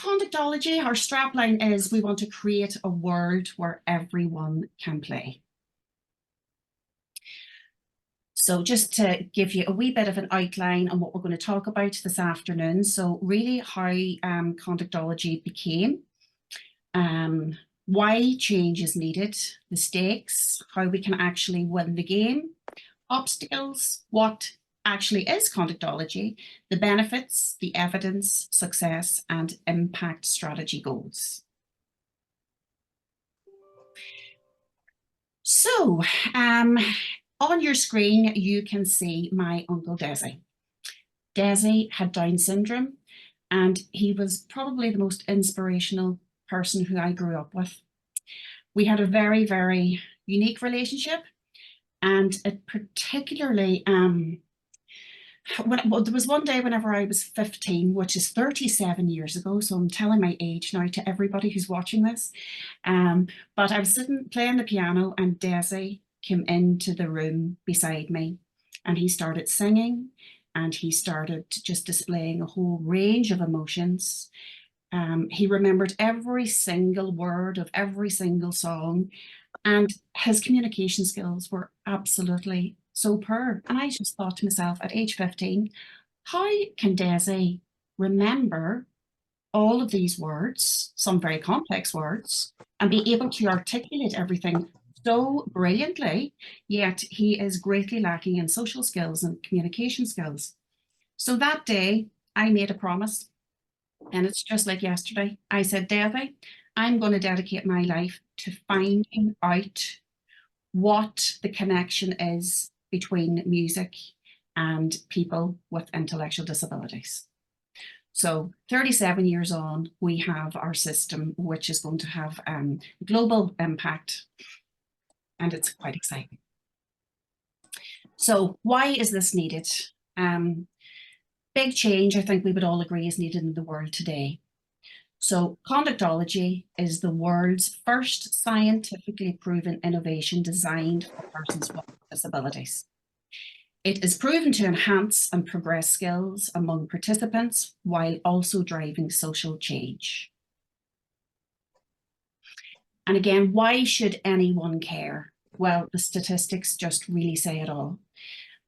Conductology, our strapline is we want to create a world where everyone can play. So just to give you a wee bit of an outline on what we're going to talk about this afternoon. So really how Conductology became, why change is needed, the stakes, how we can actually win the game, obstacles, what actually is Conductology, the benefits, the evidence, success, and impact strategy goals. So, on your screen, you can see my Uncle Desi. Desi had Down syndrome, and he was probably the most inspirational person who I grew up with. We had a very, very unique relationship, and it particularly, there was one day whenever I was 15, which is 37 years ago, so I'm telling my age now to everybody who's watching this, but I was sitting playing the piano and Desi came into the room beside me and he started singing and he started just displaying a whole range of emotions. He remembered every single word of every single song, and his communication skills were absolutely so poor. And I just thought to myself at age 15, how can Desi remember all of these words, some very complex words, and be able to articulate everything so brilliantly, yet he is greatly lacking in social skills and communication skills. So that day I made a promise, and it's just like yesterday. I said, Desi, I'm going to dedicate my life to finding out what the connection is between music and people with intellectual disabilities. So 37 years on, we have our system, which is going to have global impact, and it's quite exciting. So why is this needed? Big change, I think we would all agree, is needed in the world today. So Conductology is the world's first scientifically proven innovation designed for persons with disabilities. It is proven to enhance and progress skills among participants while also driving social change. And again, why should anyone care? Well, the statistics just really say it all.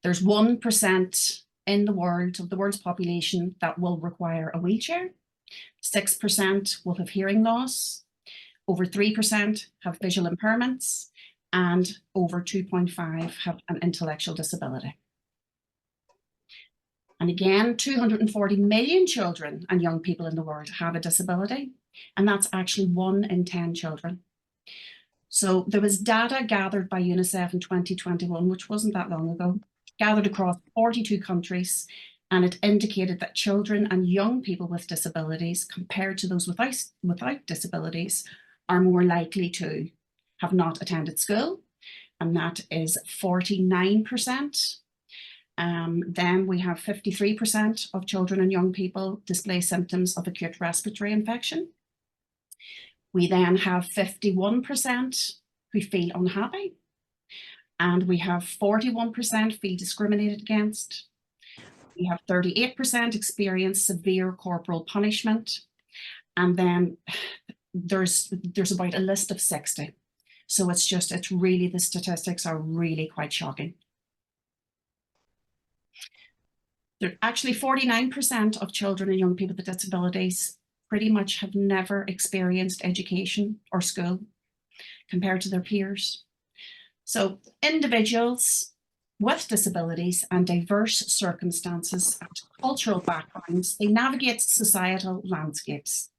There's 1% in the world, of the world's population, that will require a wheelchair. 6% will have hearing loss. Over 3% have visual impairments, and over 2.5 have an intellectual disability. And again, 240 million children and young people in the world have a disability, and that's actually 1 in 10 children. So there was data gathered by UNICEF in 2021, which wasn't that long ago, gathered across 42 countries, and it indicated that children and young people with disabilities, compared to those without disabilities, are more likely to have not attended school, and that is 49%. Then we have 53% of children and young people display symptoms of acute respiratory infection. We then have 51% who feel unhappy, and we have 41% feel discriminated against. We have 38% experience severe corporal punishment, and then there's about a list of 60. So it's really, the statistics are really quite shocking. Actually, 49% of children and young people with disabilities pretty much have never experienced education or school compared to their peers. So individuals with disabilities and diverse circumstances and cultural backgrounds, they navigate societal landscapes.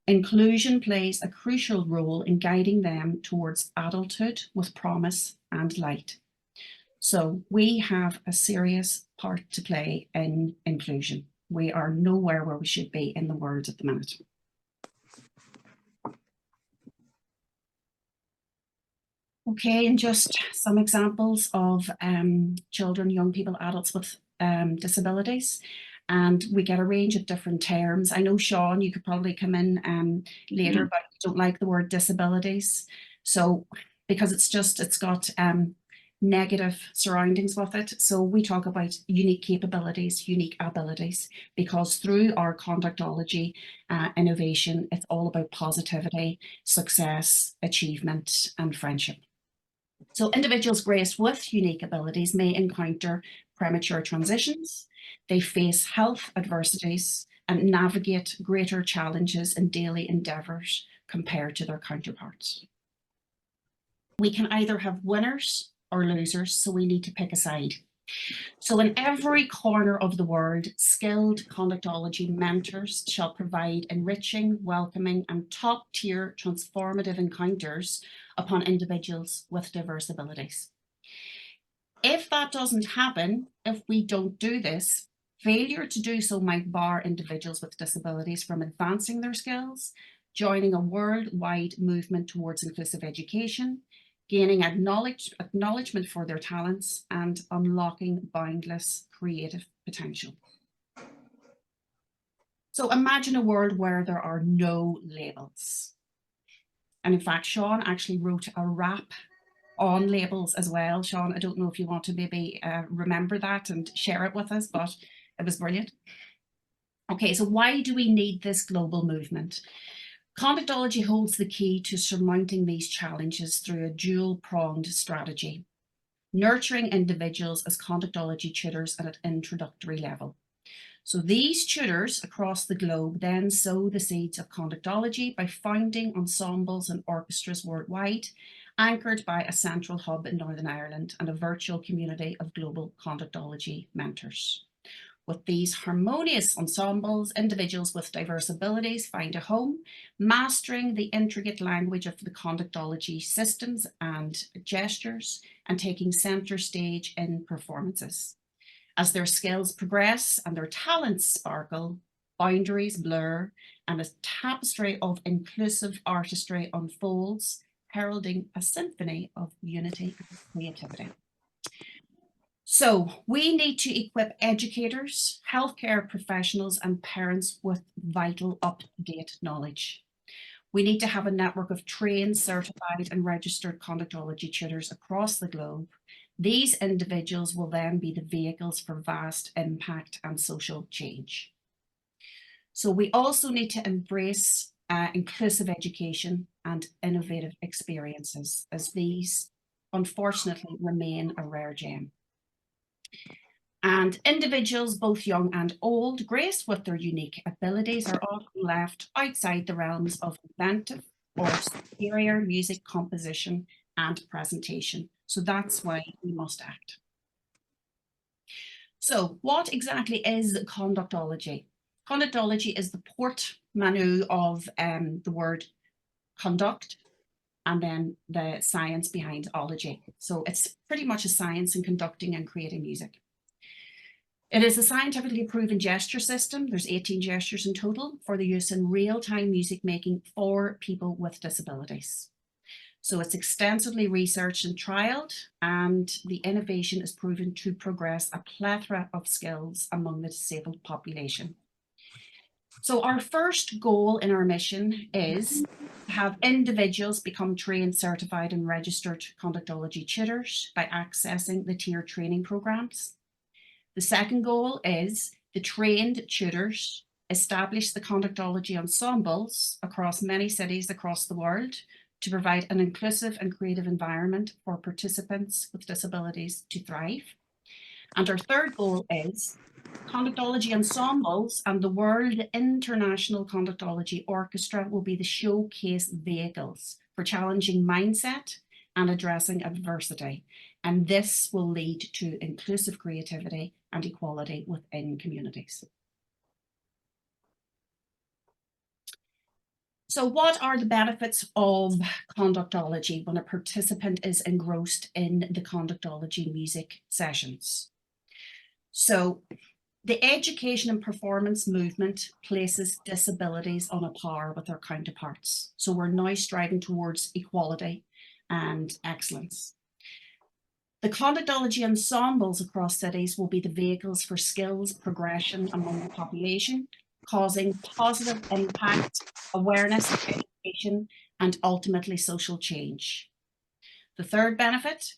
Inclusion plays a crucial role in guiding them towards adulthood with promise and light. So we have a serious part to play in inclusion. We are nowhere where we should be in the world at the minute. Okay, and just some examples of children, young people, adults with disabilities. And we get a range of different terms. I know, Sean, you could probably come in later, but you don't like the word disabilities. So, because it's got negative surroundings with it. So we talk about unique capabilities, unique abilities, because through our conductology innovation, it's all about positivity, success, achievement, and friendship. So individuals graced with unique abilities may encounter premature transitions, they face health adversities, and navigate greater challenges in daily endeavours compared to their counterparts. We can either have winners or losers, so we need to pick a side. So in every corner of the world, skilled conductology mentors shall provide enriching, welcoming, and top-tier transformative encounters upon individuals with diverse abilities. If that doesn't happen, if we don't do this, failure to do so might bar individuals with disabilities from advancing their skills, joining a worldwide movement towards inclusive education, gaining acknowledgement for their talents, and unlocking boundless creative potential. So imagine a world where there are no labels. And in fact, Sean actually wrote a rap on labels as well. Sean, I don't know if you want to maybe remember that and share it with us, but it was brilliant. Okay, so why do we need this global movement? Conductology holds the key to surmounting these challenges through a dual-pronged strategy, nurturing individuals as conductology tutors at an introductory level. So these tutors across the globe then sow the seeds of conductology by founding ensembles and orchestras worldwide, anchored by a central hub in Northern Ireland and a virtual community of global conductology mentors. With these harmonious ensembles, individuals with diverse abilities find a home, mastering the intricate language of the conductology systems and gestures, and taking centre stage in performances. As their skills progress and their talents sparkle, boundaries blur, and a tapestry of inclusive artistry unfolds, heralding a symphony of unity and creativity. So we need to equip educators, healthcare professionals, and parents with vital up-to-date knowledge. We need to have a network of trained, certified, and registered conductology tutors across the globe. These individuals will then be the vehicles for vast impact and social change. So we also need to embrace inclusive education and innovative experiences, as these unfortunately remain a rare gem. And individuals, both young and old, graced with their unique abilities, are often left outside the realms of inventive or superior music composition and presentation. So that's why we must act. So what exactly is conductology? Conductology is the portmanteau of the word conduct and then the science behind ology. So it's pretty much a science in conducting and creating music. It is a scientifically proven gesture system. There's 18 gestures in total for the use in real-time music making for people with disabilities. So it's extensively researched and trialed, and the innovation is proven to progress a plethora of skills among the disabled population. So our first goal in our mission is to have individuals become trained, certified, and registered conductology tutors by accessing the tiered training programs. The second goal is the trained tutors establish the conductology ensembles across many cities across the world to provide an inclusive and creative environment for participants with disabilities to thrive. And our third goal is conductology ensembles and the World International Conductology Orchestra will be the showcase vehicles for challenging mindset and addressing adversity. And this will lead to inclusive creativity and equality within communities. So what are the benefits of conductology when a participant is engrossed in the conductology music sessions? So the education and performance movement places disabilities on a par with their counterparts. So we're now striving towards equality and excellence. The conductology ensembles across cities will be the vehicles for skills progression among the population, causing positive impact, awareness, education, and ultimately social change. The third benefit,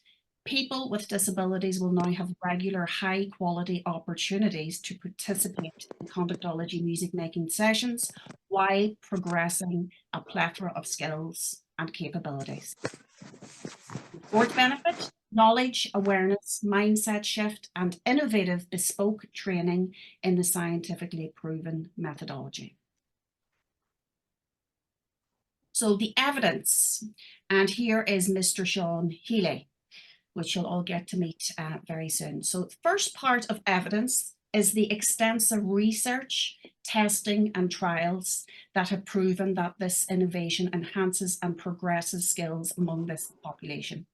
People with disabilities will now have regular high quality opportunities to participate in conductology music making sessions while progressing a plethora of skills and capabilities. The fourth benefit, knowledge, awareness, mindset shift, and innovative bespoke training in the scientifically proven methodology. So the evidence, and here is Mr. Sean Healy, which you'll all get to meet very soon. So the first part of evidence is the extensive research, testing and trials that have proven that this innovation enhances and progresses skills among this population.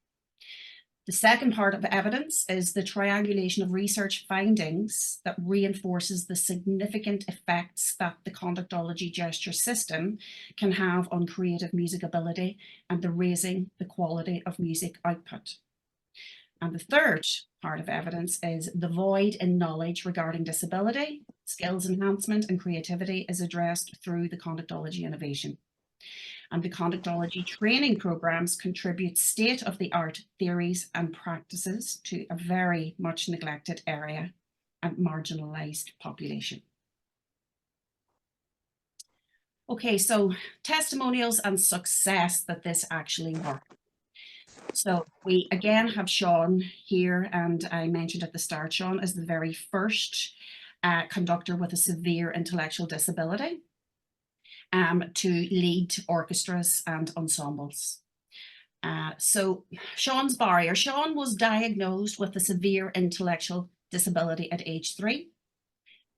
The second part of evidence is the triangulation of research findings that reinforces the significant effects that the conductology gesture system can have on creative music ability and the raising the quality of music output. And the third part of evidence is the void in knowledge regarding disability, skills enhancement and creativity is addressed through the conductology innovation. And the conductology training programs contribute state-of-the-art theories and practices to a very much neglected area and marginalized population. Okay, so testimonials and success that this actually works. So we again have Sean here, and I mentioned at the start, Sean is the very first conductor with a severe intellectual disability to lead orchestras and ensembles. So Sean's barrier. Sean was diagnosed with a severe intellectual disability at age 3.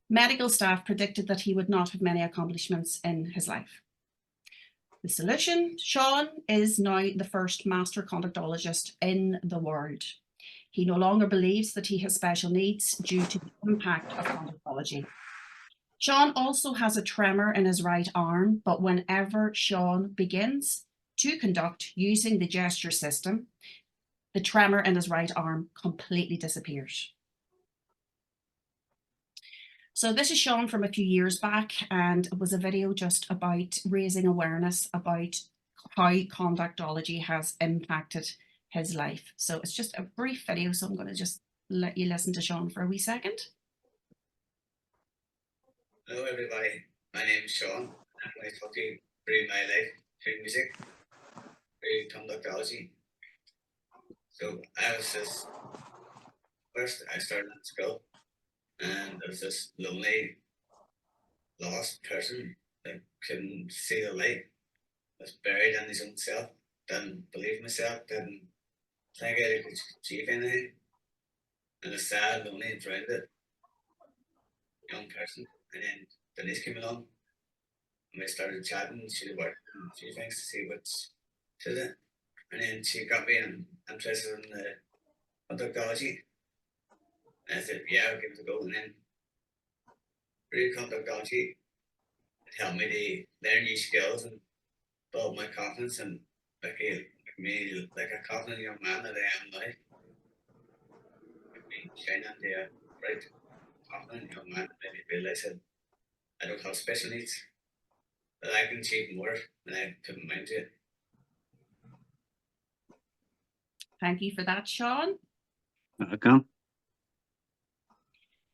Medical staff predicted that he would not have many accomplishments in his life. The solution, Sean is now the first master conductologist in the world. He no longer believes that he has special needs due to the impact of conductology. Sean also has a tremor in his right arm, but whenever Sean begins to conduct using the gesture system, the tremor in his right arm completely disappears. So this is Sean from a few years back, and it was a video just about raising awareness about how conductology has impacted his life. So it's just a brief video, so I'm going to just let you listen to Sean for a wee second. Hello everybody, my name is Sean. I'm going to talk to you through my life, through music, through conductology. So I was just, first I started in school, and I was this lonely, lost person that couldn't see the light, was buried in his own self, didn't believe myself, didn't think I could achieve anything, and a sad, lonely, and drowned young person. And then Denise came along, and we started chatting. She worked on a few things to see what's to it, and then she got me interested in the conductology. And I said, yeah, I'll give it a go. And then through conductology, it helped me to learn new skills and build my confidence and like a confident young man that I am now. Shining into a bright, confident young man that made me realize that I don't have special needs, that I can achieve more than I put my mind to it. Thank you for that, Sean. Welcome.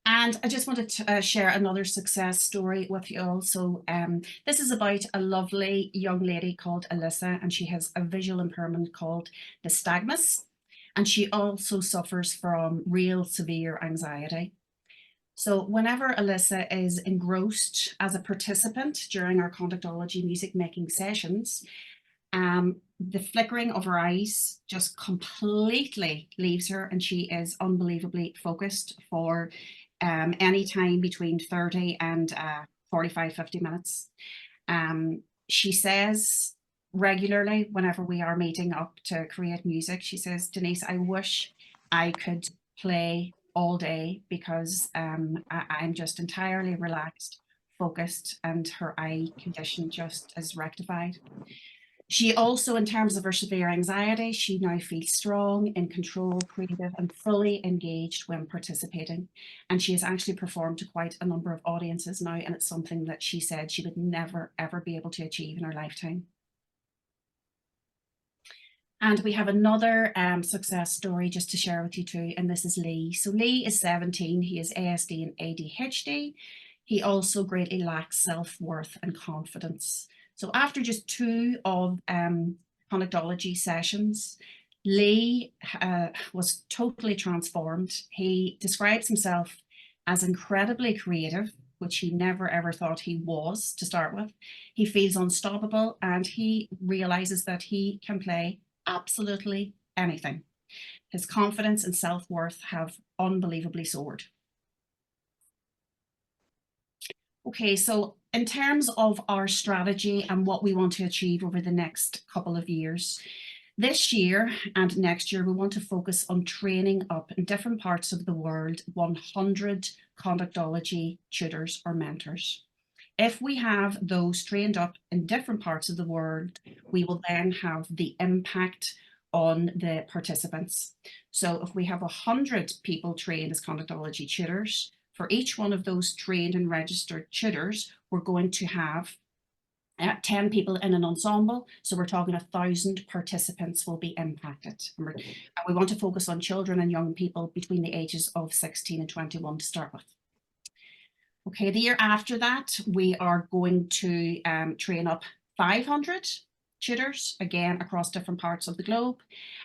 And I just wanted to share another success story with you all. So this is about a lovely young lady called Alyssa, and she has a visual impairment called nystagmus, and she also suffers from real severe anxiety. So whenever Alyssa is engrossed as a participant during our conductology music making sessions, the flickering of her eyes just completely leaves her, and she is unbelievably focused for any time between 30 and 45, 50 minutes. She says regularly whenever we are meeting up to create music, she says, Denise, I wish I could play all day because I'm just entirely relaxed, focused, and her eye condition just is rectified. She also, in terms of her severe anxiety, she now feels strong, in control, creative, and fully engaged when participating. And she has actually performed to quite a number of audiences now, and it's something that she said she would never, ever be able to achieve in her lifetime. And we have another success story just to share with you too, and this is Lee. So Lee is 17, he is ASD and ADHD. He also greatly lacks self-worth and confidence. So after just 2 of conductology sessions, Lee was totally transformed. He describes himself as incredibly creative, which he never ever thought he was to start with. He feels unstoppable and he realizes that he can play absolutely anything. His confidence and self-worth have unbelievably soared. Okay, so in terms of our strategy and what we want to achieve over the next couple of years, this year and next year, we want to focus on training up in different parts of the world 100 conductology tutors or mentors. If we have those trained up in different parts of the world, we will then have the impact on the participants. So if we have 100 people trained as conductology tutors, for each one of those trained and registered tutors, we're going to have 10 people in an ensemble. So we're talking 1,000 participants will be impacted. And we want to focus on children and young people between the ages of 16 and 21 to start with. Okay, the year after that, we are going to train up 500 tutors, again, across different parts of the globe.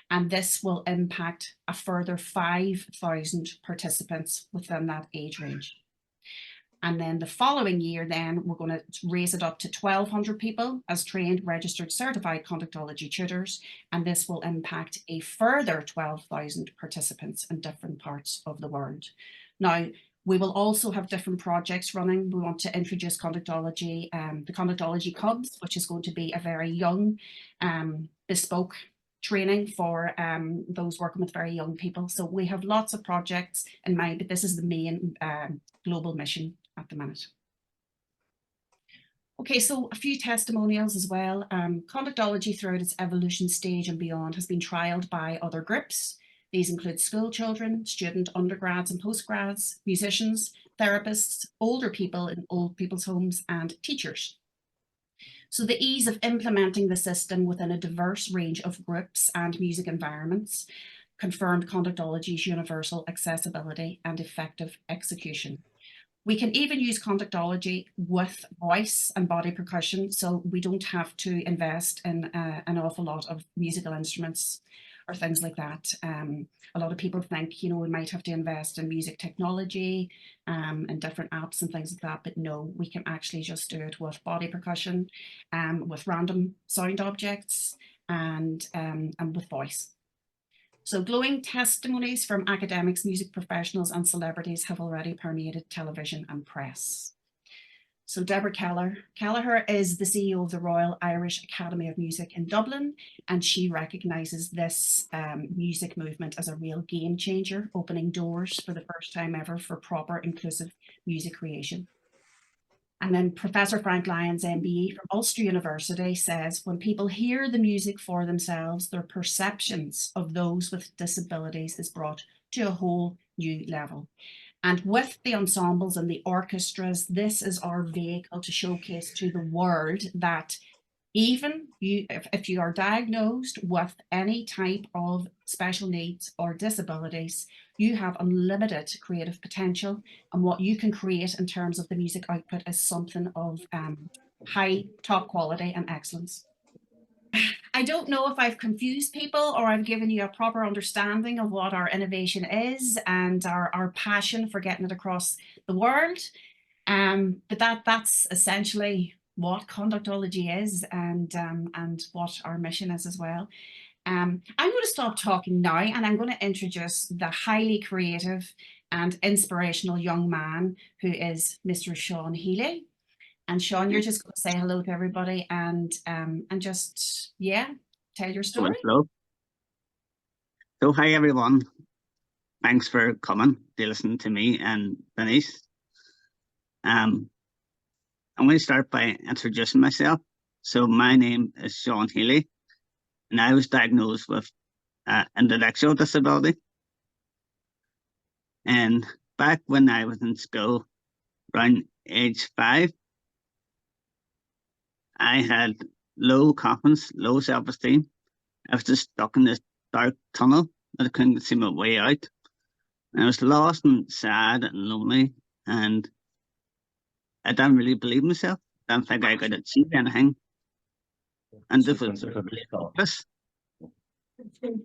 And this will impact a further 5,000 participants within that age range. And then the following year, then we're going to raise it up to 1,200 people as trained, registered, certified conductology tutors. And this will impact a further 12,000 participants in different parts of the world. Now, we will also have different projects running. We want to introduce conductology, the Conductology Cubs, which is going to be a very young, bespoke training for those working with very young people. So we have lots of projects in mind, but this is the main global mission at the minute. Okay, so a few testimonials as well. Conductology throughout its evolution stage and beyond has been trialled by other groups. These include school children, student undergrads and postgrads, musicians, therapists, older people in old people's homes, and teachers. So the ease of implementing the system within a diverse range of groups and music environments confirmed conductology's universal accessibility and effective execution. We can even use conductology with voice and body percussion, so we don't have to invest in an awful lot of musical instruments or things like that. A lot of people think, you know, we might have to invest in music technology and different apps and things like that, but no, we can actually just do it with body percussion, with random sound objects, and with voice. So glowing testimonies from academics, music professionals, and celebrities have already permeated television and press. So Deborah Kelleher is the CEO of the Royal Irish Academy of Music in Dublin, and she recognises this music movement as a real game changer, opening doors for the first time ever for proper inclusive music creation. And then Professor Frank Lyons, MBE from Ulster University, says when people hear the music for themselves, their perceptions of those with disabilities is brought to a whole new level. And with the ensembles and the orchestras, this is our vehicle to showcase to the world that even if you are diagnosed with any type of special needs or disabilities, you have unlimited creative potential, and what you can create in terms of the music output is something of high, top quality and excellence. I don't know if I've confused people or I've given you a proper understanding of what our innovation is and our passion for getting it across the world. But that's essentially what conductology is and what our mission is as well. I'm going to stop talking now and I'm going to introduce the highly creative and inspirational young man who is Mr. Sean Healy. And Sean, you're just going to say hello to everybody and just, yeah, tell your story. Hello. So hi everyone. Thanks for coming to listen to me and Denise. I'm going to start by introducing myself. So my name is Sean Healy, and I was diagnosed with intellectual disability. And back when I was in school, around age 5, I had low confidence, low self-esteem, I was just stuck in this dark tunnel that I couldn't see my way out. And I was lost and sad and lonely, and I didn't really believe myself. I didn't think I could achieve anything. And this was really hopeless. And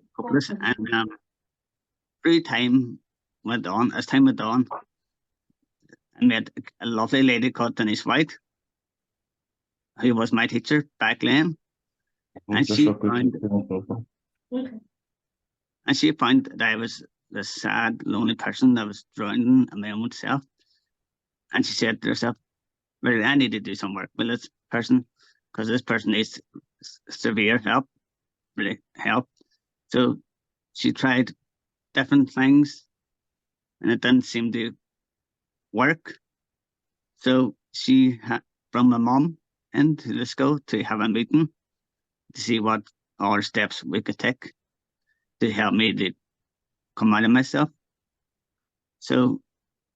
through time went on, as time went on, I met a lovely lady called Denise White, who was my teacher back then. And she found that I was this sad, lonely person that was drowning in my own self. And she said to herself, "Really, I need to do some work with this person, because this person needs severe help, really help." So she tried different things, and it didn't seem to work. So she had brought my mum into the school to have a meeting to see what other steps we could take to help me to come out of myself. So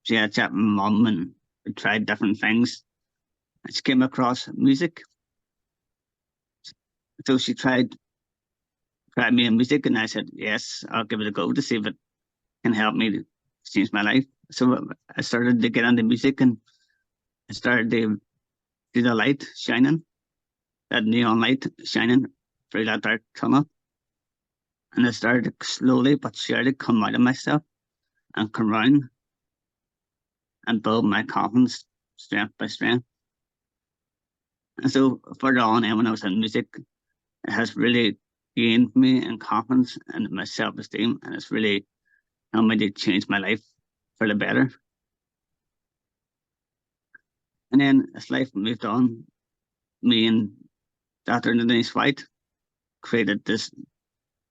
she had a chat with my mum, and we tried different things. And she came across music. So she tried me in music, and I said, yes, I'll give it a go to see if it can help me to change my life. So I started to get into music, and I started to see the light shining, that neon light shining through that dark tunnel. And I started to slowly but surely come out of myself and come round and build my confidence strength by strength. And so further on, and when I was in music, it has really gained me in confidence and my self-esteem, and it's really helped me to change my life for the better. And then as life moved on, me and Dr. Denise White created this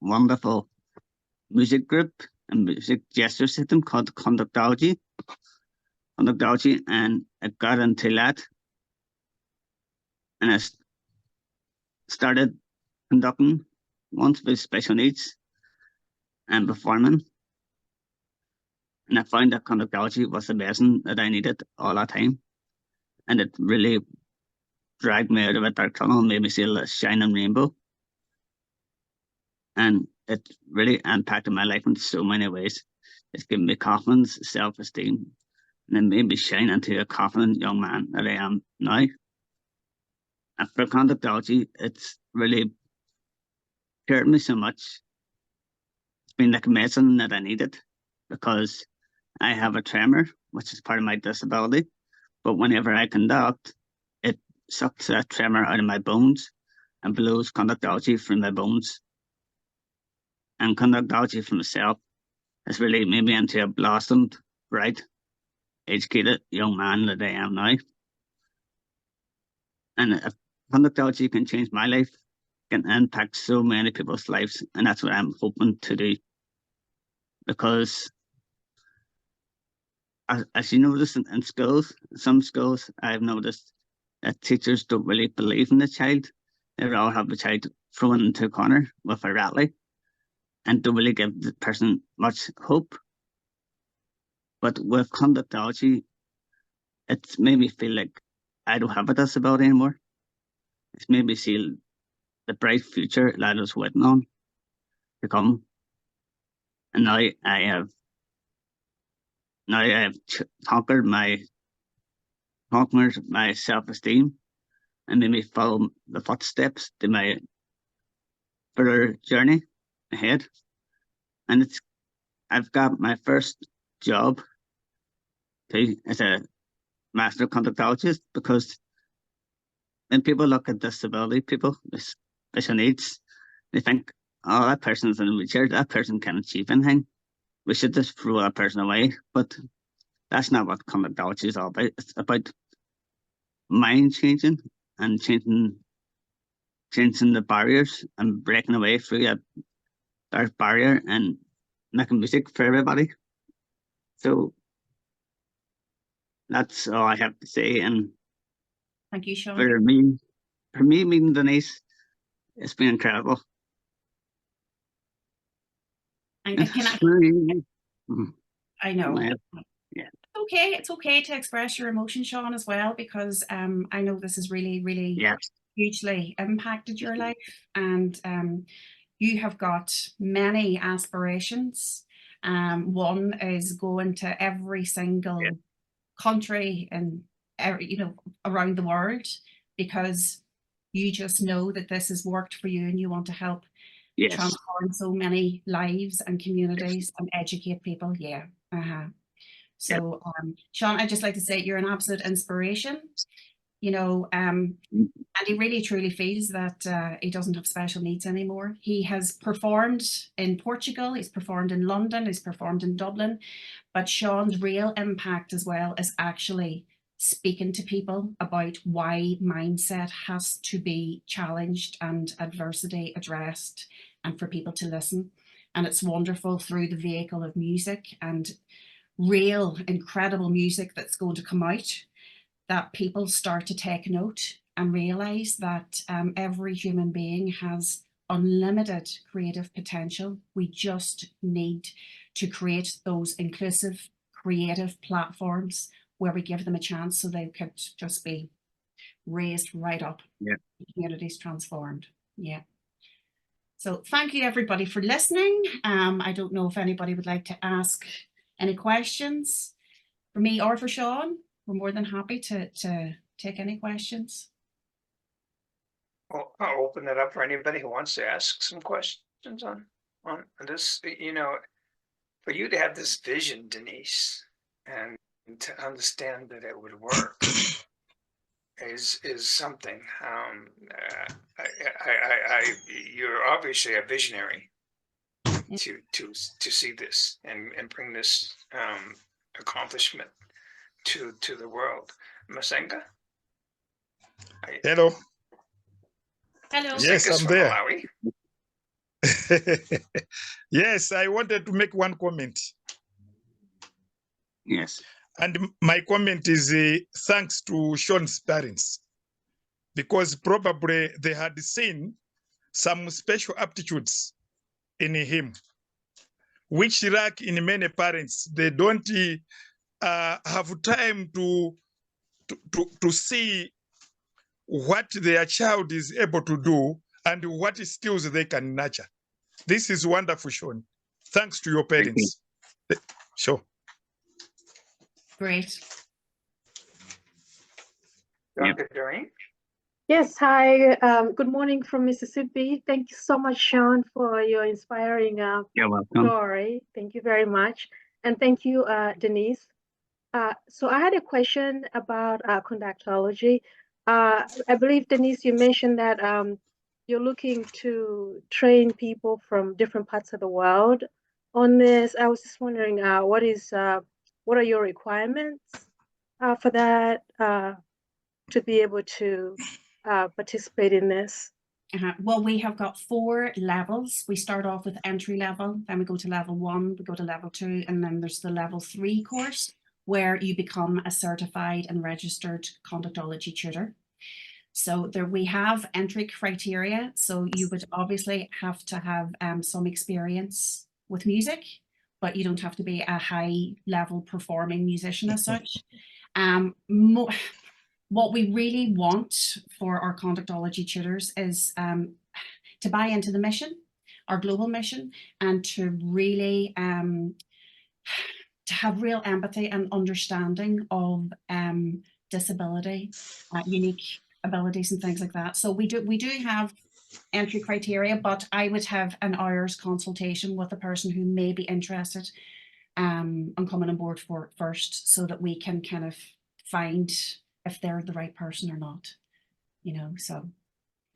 wonderful music group and music gesture system called Conductology, and I got into that, and I started conducting once with special needs and performing. And I found that conductology was the medicine that I needed all that time. And it really dragged me out of a dark tunnel and made me see a shining rainbow. And it really impacted my life in so many ways. It's given me confidence, self-esteem, and it made me shine into a confident young man that I am now. And for conductology, it's really cured me so much. It's been like a medicine that I needed, because I have a tremor, which is part of my disability. But whenever I conduct, it sucks that tremor out of my bones and blows conductology from my bones. And conductology for myself has really made me into a blossomed, bright, educated young man that I am now. And if conductology can change my life, it can impact so many people's lives, and that's what I'm hoping to do. Because as you notice in schools, some schools, I've noticed that teachers don't really believe in the child. They rather have the child thrown into a corner with a rattler and don't really give the person much hope. But with conductology, it's made me feel like I don't have a disability anymore. It's made me see the bright future that I was waiting on to come. And now I have conquered my self-esteem and made me follow the footsteps to my further journey ahead. And I've got my first job as a master conductologist, because when people look at disability people with special needs, they think, oh, that person's in a wheelchair, that person can't achieve anything, we should just throw that person away. But that's not what conductology is all about. It's about mind changing and changing the barriers and breaking away through that dark barrier and making music for everybody. So that's all I have to say. And Thank you, Sean. for me meeting Denise, it's been incredible. And It's can really- I know. Yeah. It's okay to express your emotion, Sean, as well, because I know this has really, really Yes. hugely impacted your life, and you have got many aspirations. One is going to every single country and around the world, because you just know that this has worked for you and you want to help Yes. transform so many lives and communities and educate people. Yeah. So, Sean, I'd just like to say you're an absolute inspiration. And he really truly feels that he doesn't have special needs anymore. He has performed in Portugal, he's performed in London, he's performed in Dublin, but Sean's real impact as well is actually speaking to people about why mindset has to be challenged and adversity addressed, and for people to listen. And it's wonderful through the vehicle of music and real incredible music that's going to come out, that people start to take note and realize that every human being has unlimited creative potential. We just need to create those inclusive, creative platforms where we give them a chance so they could just be raised right up. Yeah. Communities transformed. Yeah. So thank you everybody for listening. I don't know if anybody would like to ask any questions for me or for Sean. We're more than happy to take any questions. Well, I'll open it up for anybody who wants to ask some questions on this. For you to have this vision, Denise, and to understand that it would work is something. You're obviously a visionary to see this and bring this accomplishment to the world. Masenga? Hello. Hello. Yes, Masenga's I'm from there. Malawi. Yes, I wanted to make one comment. Yes. And my comment is thanks to Sean's parents, because probably they had seen some special aptitudes in him, which lack in many parents. They don't have time to see what their child is able to do and what skills they can nurture. This is wonderful, Sean. Thanks to your parents. Sure. Great. Dr. Doreen? Yes, hi. Good morning from Mississippi. Thank you so much, Sean, for your inspiring You're welcome. story. Thank you very much. And thank you, Denise. So I had a question about conductology. I believe, Denise, you mentioned that you're looking to train people from different parts of the world on this. I was just wondering, what are your requirements for that to be able to participate in this? Well, we have got 4 levels. We start off with entry level, then we go to level 1, we go to level 2, and then there's the level 3 course where you become a certified and registered conductology tutor. So there we have entry criteria. So you would obviously have to have some experience with music, but you don't have to be a high level performing musician as such. What we really want for our conductology tutors is to buy into the mission, our global mission, and to really to have real empathy and understanding of disability, unique abilities and things like that. So we do have entry criteria, but I would have an hour's consultation with a person who may be interested on coming on board for it first, so that we can kind of find if they're the right person or not, so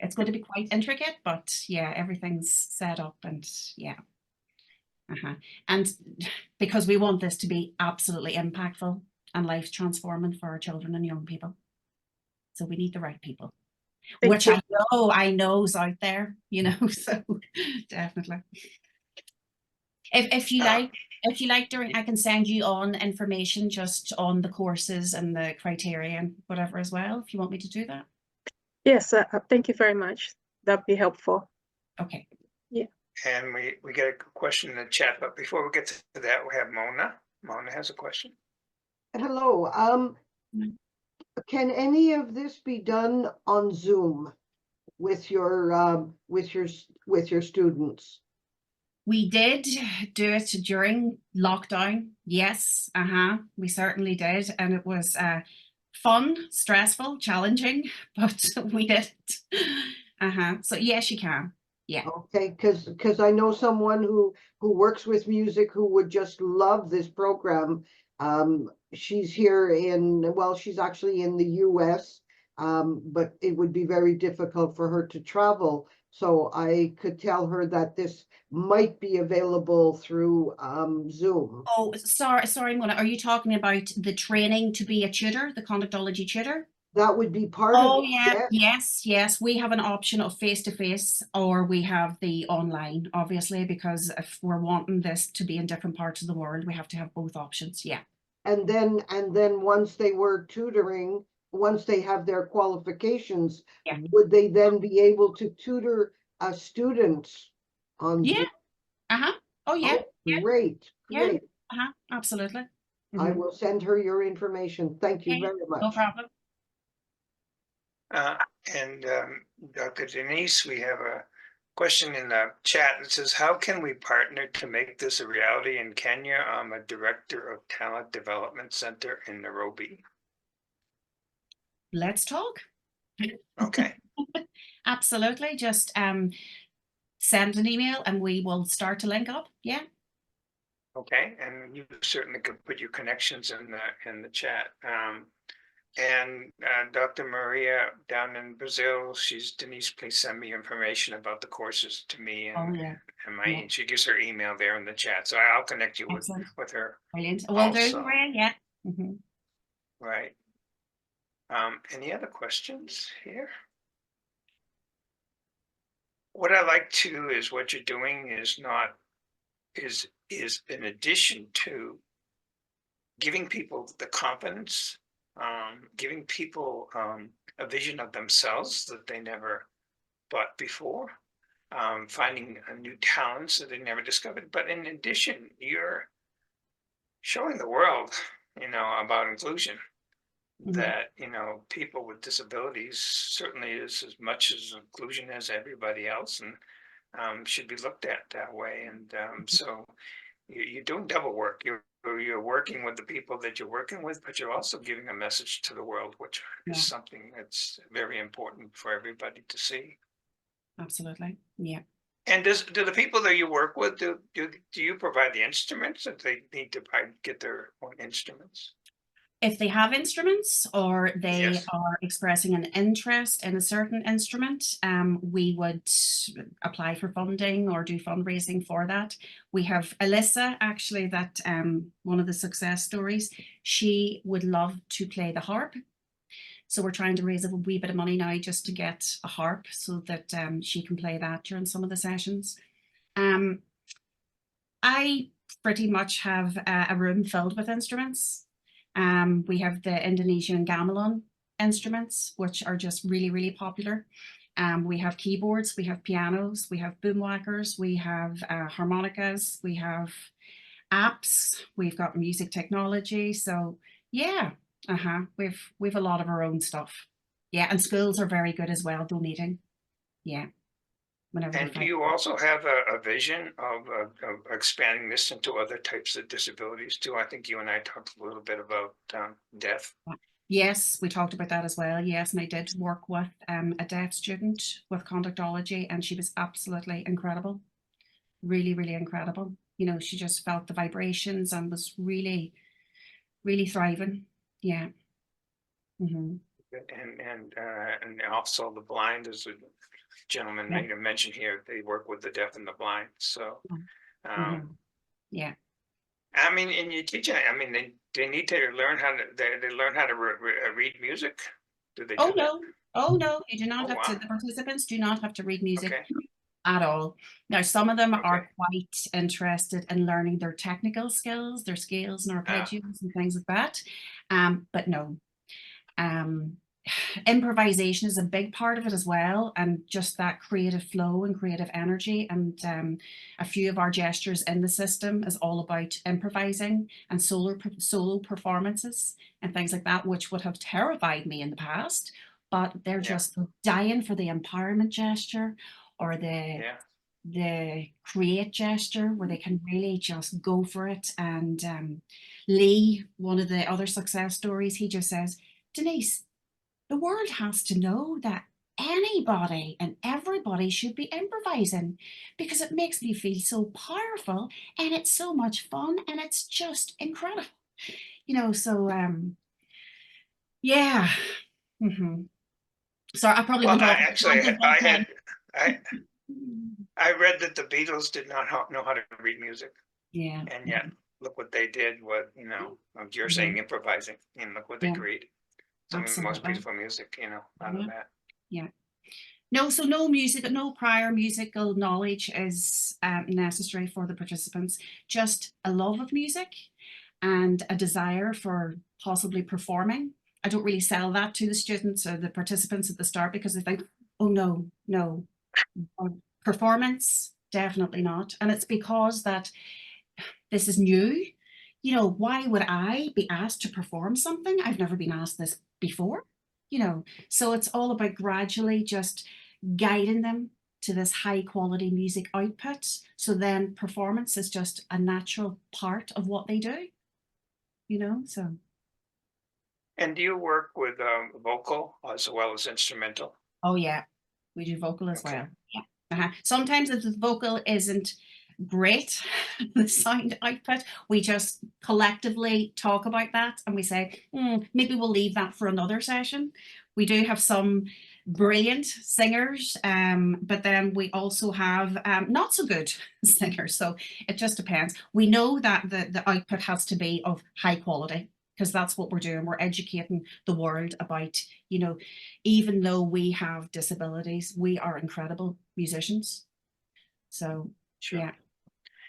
it's going to be quite intricate, but yeah, everything's set up and yeah. And because we want this to be absolutely impactful and life transforming for our children and young people. So we need the right people, which I know is out there, so definitely. If you like, Doreen, I can send you on information just on the courses and the criteria and whatever as well, if you want me to do that. Yes, thank you very much. That'd be helpful. Okay. Yeah. And we get a question in the chat, but before we get to that, we have Mona. Mona has a question. Hello. Can any of this be done on Zoom? with your students? We did do it during lockdown. Yes, we certainly did. And it was fun, stressful, challenging, but we did it. So yes, you can. Yeah. Okay, because I know someone who works with music who would just love this program. She's here she's actually in the US, but it would be very difficult for her to travel. So I could tell her that this might be available through Zoom. Oh, sorry, Mona. Are you talking about the training to be a tutor, the conductology tutor? That would be part Oh of it. yeah, yes. We have an option of face-to-face, or we have the online, obviously, because if we're wanting this to be in different parts of the world, we have to have both options. Yeah. And then once they were tutoring, once they have their qualifications, Yeah. would they then be able to tutor students on Yeah. Zoom? Oh yeah. Oh, great. Yeah. Absolutely. I will send her your information. Thank you very much. No problem. And Dr. Denise, we have a question in the chat that says, how can we partner to make this a reality in Kenya? I'm a director of Talent Development Center in Nairobi. Let's talk. Okay. Absolutely. Just send an email and we will start to link up. Yeah. Okay, and you certainly could put your connections in the chat. And Dr. Maria down in Brazil, she's Denise. Please send me information about the courses to me, and she gives her email there in the chat. So I'll connect you with her. Brilliant. Will also. do, Maria. Yeah. Right. Any other questions here? What I like too is what you're doing is in addition to giving people the confidence, giving people a vision of themselves that they never thought before, finding new talents that they never discovered. But in addition, you're showing the world, about inclusion, that, people with disabilities certainly is as much as inclusion as everybody else, and should be looked at that way. And so you're doing double work. You're working with the people that you're working with, but you're also giving a message to the world, which is something that's very important for everybody to see. Absolutely. Yeah. And do the people that you work with, do you provide the instruments, if they need to get their own instruments? If they have instruments, or they Yes. are expressing an interest in a certain instrument, we would apply for funding or do fundraising for that. We have Alyssa, actually, that one of the success stories. She would love to play the harp. So we're trying to raise a wee bit of money now just to get a harp so that she can play that during some of the sessions. I pretty much have a room filled with instruments. We have the Indonesian gamelan instruments, which are just really, really popular. We have keyboards, we have pianos, we have boomwhackers, we have harmonicas, we have apps, we've got music technology. So yeah, we've a lot of our own stuff. Yeah, and schools are very good as well, donating. Yeah. And do you also have a vision of expanding this into other types of disabilities too? I think you and I talked a little bit about deaf. Yes, we talked about that as well. Yes, and I did work with a deaf student with Conductology, and she was absolutely incredible. Really, really incredible. She just felt the vibrations and was really, really thriving. Yeah. And also the blind, as a gentleman made a mention here, they work with the deaf and the blind. So yeah. I mean, and you teach it. I mean, they need to learn how to they learn how to read music. Do they? Oh no, you do not have to. The participants do not have to read music at all. Now, some of them are quite interested in learning their technical skills, their scales and arpeggios and things like that. But no. Improvisation is a big part of it as well, and just that creative flow and creative energy. And a few of our gestures in the system is all about improvising and solo performances and things like that, which would have terrified me in the past. but they're just dying for the empowerment gesture or the create gesture where they can really just go for it. And Lee, one of the other success stories, he just says, Denise, the world has to know that anybody and everybody should be improvising because it makes me feel so powerful and it's so much fun and it's just incredible. You know, so yeah. So I probably went off. I read that the Beatles did not know how to read music. Yeah. And yet, look what they did. What, you know, you're saying improvising, and look what they created. Some of the most beautiful music, you know, out of that. Yeah. No, so no music, no prior musical knowledge is necessary for the participants. Just a love of music and a desire for possibly performing. I don't really sell that to the students or the participants at the start because they think, oh no, performance, definitely not. And it's because that this is new. You know, why would I be asked to perform something? I've never been asked this before, you know. So it's all about gradually just guiding them to this high quality music output. So then performance is just a natural part of what they do, you know, so. And do you work with vocal as well as instrumental? Oh yeah, we do vocal as well. Yeah. Sometimes if the vocal isn't great, the sound output, we just collectively talk about that and we say, maybe we'll leave that for another session. We do have some brilliant singers, but then we also have not so good singers. So it just depends. We know that the output has to be of high quality because that's what we're doing. We're educating the world about, you know, even though we have disabilities, we are incredible musicians. So, yeah.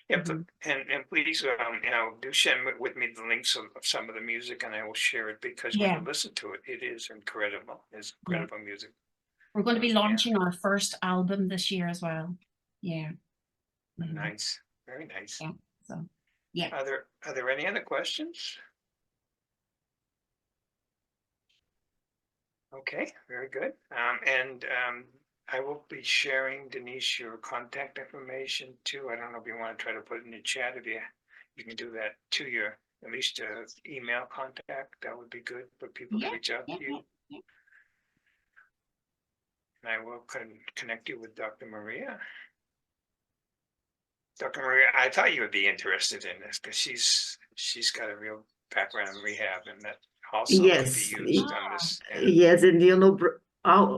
Yep, and please, you know, do share with me the links of some of the music, and I will share it because when you listen to it, it is incredible. It's incredible music. We're going to be launching our first album this year as well. Yeah. Nice, very nice. Yeah. So, yeah. Are there any other questions? Okay, very good. I will be sharing, Denise, your contact information too. I don't know if you want to try to put it in the chat. If you can do that to your, at least email contact, that would be good for people to reach out to you. And I will connect you with Dr. Maria. Dr. Maria, I thought you would be interested in this because she's got a real background in rehab, and that also could be used on this. Yes, and you know,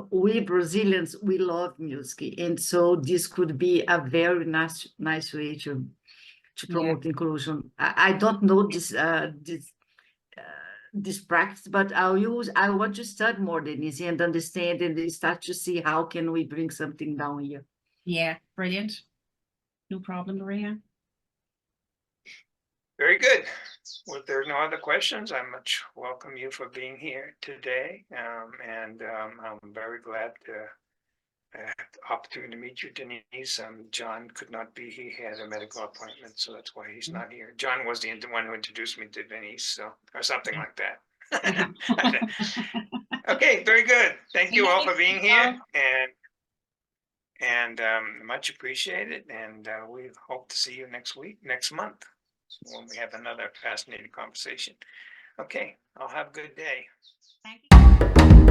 we Brazilians, we love music, and so this could be a very nice way to promote inclusion. I don't know this practice, but I want to study more, Denise, and understand and start to see how can we bring something down here. Yeah, brilliant. No problem, Maria. Very good. Well, if there are no other questions, I much welcome you for being here today. And I'm very glad to have the opportunity to meet you, Denise. John could not be here. He had a medical appointment, so that's why he's not here. John was the one who introduced me to Denise, so or something like that. Okay, very good. Thank you all for being here, and much appreciated. And we hope to see you next month, when we have another fascinating conversation. Okay, I'll have a good day. Thank you.